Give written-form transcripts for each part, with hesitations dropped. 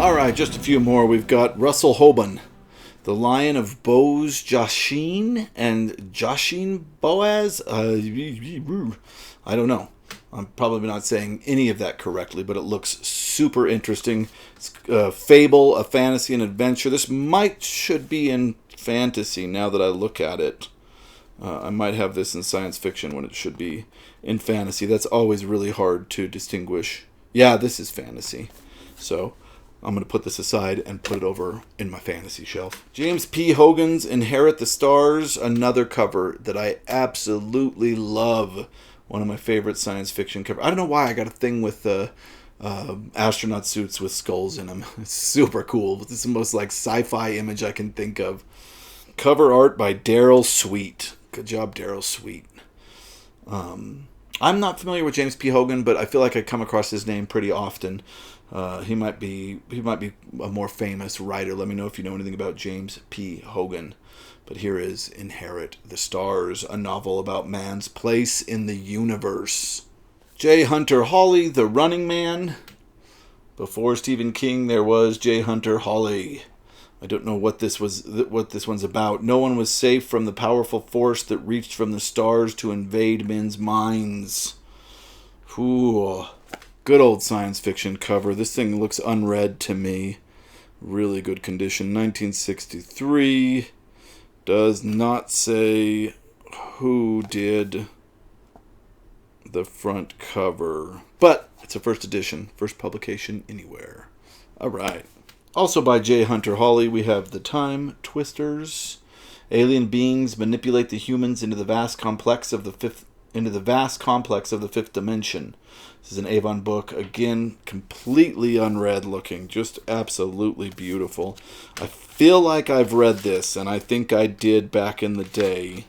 All right, just a few more. We've got Russell Hoban, The Lion of Boaz Jachin and Jachin Boaz. I don't know. I'm probably not saying any of that correctly, but it looks super interesting. It's a fable, a fantasy, and adventure. This should be in fantasy now that I look at it. I might have this in science fiction when it should be in fantasy. That's always really hard to distinguish. Yeah, this is fantasy. So I'm going to put this aside and put it over in my fantasy shelf. James P. Hogan's Inherit the Stars, another cover that I absolutely love. One of my favorite science fiction covers. I don't know why I got a thing with astronaut suits with skulls in them. It's super cool. This is the most like sci-fi image I can think of. Cover art by Daryl Sweet. Good job, Daryl Sweet. I'm not familiar with James P. Hogan, but I feel like I come across his name pretty often. He might be a more famous writer. Let me know if you know anything about James P. Hogan. But here is Inherit the Stars, a novel about man's place in the universe. J. Hunter Hawley, The Running Man. Before Stephen King, there was J. Hunter Hawley. I don't know what this one's about. No one was safe from the powerful force that reached from the stars to invade men's minds. Ooh, good old science fiction cover. This thing looks unread to me. Really good condition. 1963. Does not say who did the front cover, but it's a first edition, first publication anywhere. All right. Also by J. Hunter Hawley, we have The Time Twisters. Alien beings manipulate the humans into the vast complex of the fifth dimension. This is an Avon book. Again, completely unread looking. Just absolutely beautiful. I feel like I've read this, and I think I did back in the day.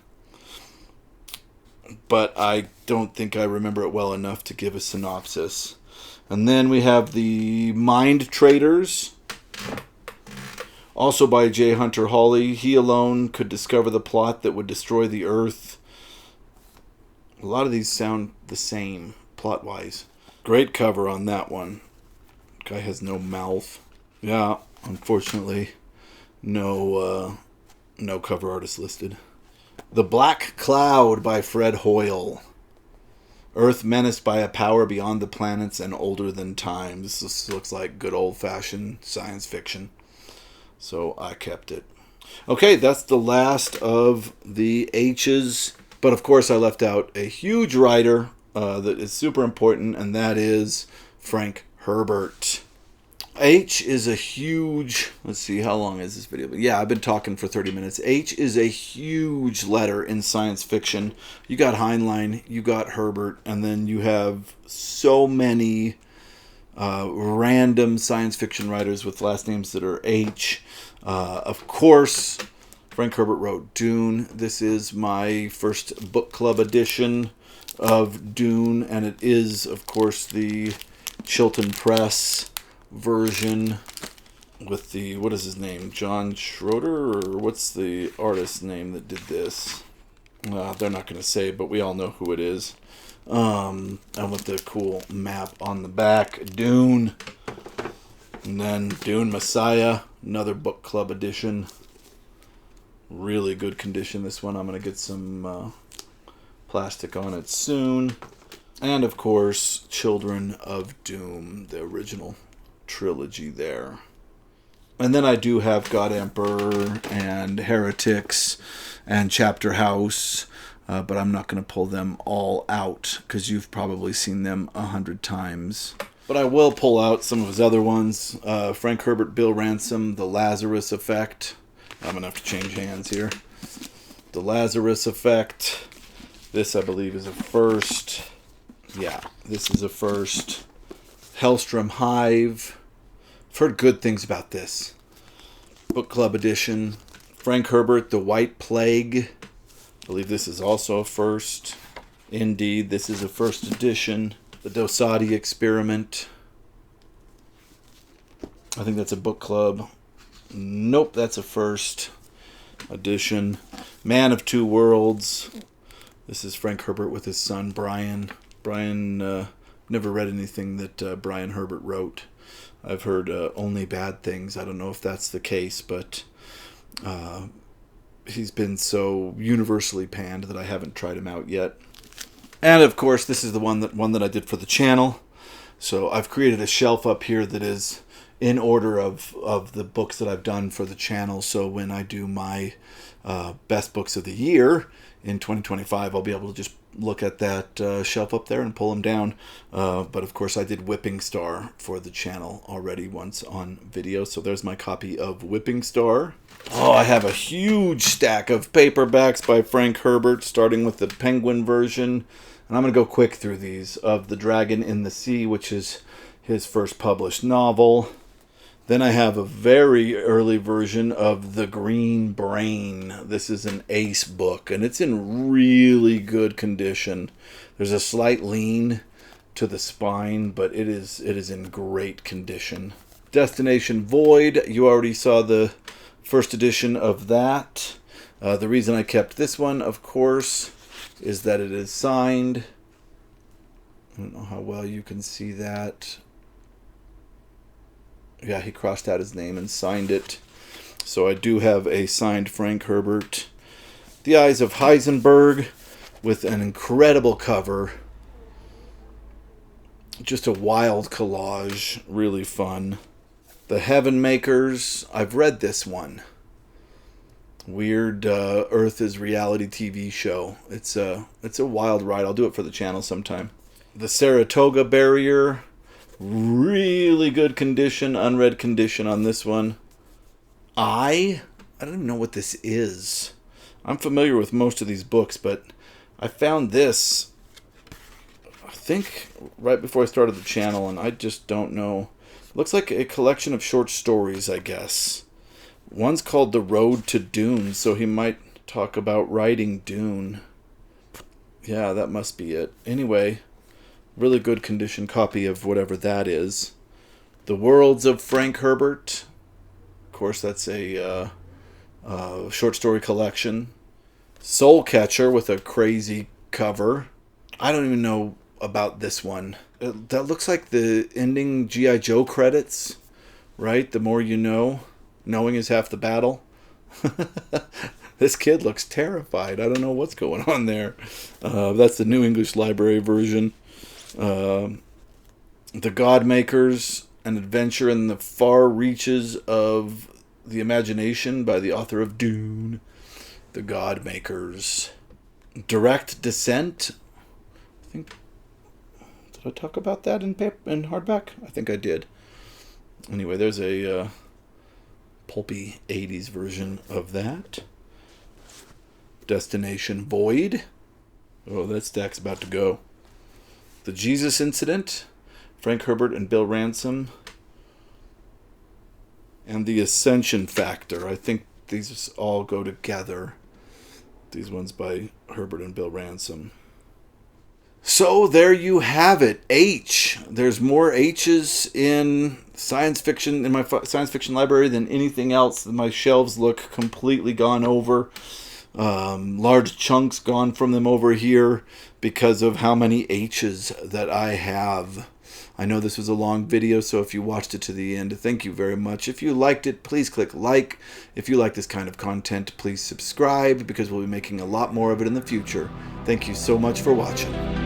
But I don't think I remember it well enough to give a synopsis. And then we have The Mind Traders. Also by J. Hunter Hawley. He alone could discover the plot that would destroy the Earth. A lot of these sound the same, plot-wise. Great cover on that one. Guy has no mouth. Yeah, unfortunately, no cover artist listed. The Black Cloud by Fred Hoyle. Earth menaced by a power beyond the planets and older than time. This looks like good old-fashioned science fiction. So I kept it. Okay, that's the last of the H's. But of course I left out a huge writer that is super important, and that is Frank Herbert. H is a huge... Let's see, how long is this video? Yeah, I've been talking for 30 minutes. H is a huge letter in science fiction. You got Heinlein, you got Herbert, and then you have so many random science fiction writers with last names that are H. Of course, Frank Herbert wrote Dune. This is my first book club edition of Dune, and it is, of course, the Chilton Press version with the, what is his name, John Schroeder, or what's the artist's name that did this? They're not going to say, but we all know who it is. And with the cool map on the back, Dune, and then Dune Messiah, another book club edition. Really good condition, this one. I'm going to get some plastic on it soon. And of course, Children of Doom, the original trilogy there. And then I do have God Emperor and Heretics and Chapter House, but I'm not going to pull them all out because you've probably seen them 100 times. But I will pull out some of his other ones. Frank Herbert, Bill Ransom, The Lazarus Effect. I'm going to have to change hands here. The Lazarus Effect. This, I believe, is a first. Yeah, this is a first. Hellstrom Hive. I've heard good things about this. Book Club Edition. Frank Herbert, The White Plague. I believe this is also a first. Indeed, this is a first edition. The Dosadi Experiment. I think that's a book club. Nope, that's a first edition. Man of Two Worlds. This is Frank Herbert with his son, Brian. Brian, never read anything that Brian Herbert wrote. I've heard only bad things. I don't know if that's the case, but he's been so universally panned that I haven't tried him out yet. And of course, this is the one that I did for the channel. So I've created a shelf up here that is in order of the books that I've done for the channel. So when I do my best books of the year in 2025, I'll be able to just look at that shelf up there and pull them down. But of course, I did Whipping Star for the channel already once on video. So there's my copy of Whipping Star. Oh, I have a huge stack of paperbacks by Frank Herbert, starting with the Penguin version. And I'm going to go quick through these. Of The Dragon in the Sea, which is his first published novel. Then I have a very early version of The Green Brain. This is an ace book, and it's in really good condition. There's a slight lean to the spine, but it is in great condition. Destination Void, you already saw the first edition of that. The reason I kept this one, of course, is that it is signed. I don't know how well you can see that. Yeah, he crossed out his name and signed it. So I do have a signed Frank Herbert. The Eyes of Heisenberg, with an incredible cover. Just a wild collage, really fun. The Heaven Makers, I've read this one. Weird Earth is Reality TV show. It's a wild ride. I'll do it for the channel sometime. The Saratoga Barrier, really good condition, unread condition on this one. I don't even know what this is. I'm familiar with most of these books, but I found this, I think, right before I started the channel, and I just don't know. It looks like a collection of short stories, I guess. One's called The Road to Dune, so he might talk about writing Dune. Yeah, that must be it. Anyway, really good condition copy of whatever that is. The Worlds of Frank Herbert. Of course, that's a short story collection. Soul Catcher with a crazy cover. I don't even know about this one. That looks like the ending G.I. Joe credits, right? The more you know. Knowing is half the battle. This kid looks terrified. I don't know what's going on there. That's the New English Library version. The Godmakers, An Adventure in the Far Reaches of the Imagination by the author of Dune. The Godmakers. Direct Descent. I think... Did I talk about that in hardback? I think I did. Anyway, there's a... pulpy 80s version of that. Destination Void. Oh, that stack's about to go. The Jesus Incident. Frank Herbert and Bill Ransom. And The Ascension Factor. I think these all go together. These ones by Herbert and Bill Ransom. So there you have it. H. There's more H's in science fiction, in my science fiction library, than anything else. My shelves look completely gone over. Large chunks gone from them over here because of how many H's that I have. I know this was a long video, so if you watched it to the end, thank you very much. If you liked it, please click like. If you like this kind of content, please subscribe, because we'll be making a lot more of it in the future. Thank you so much for watching.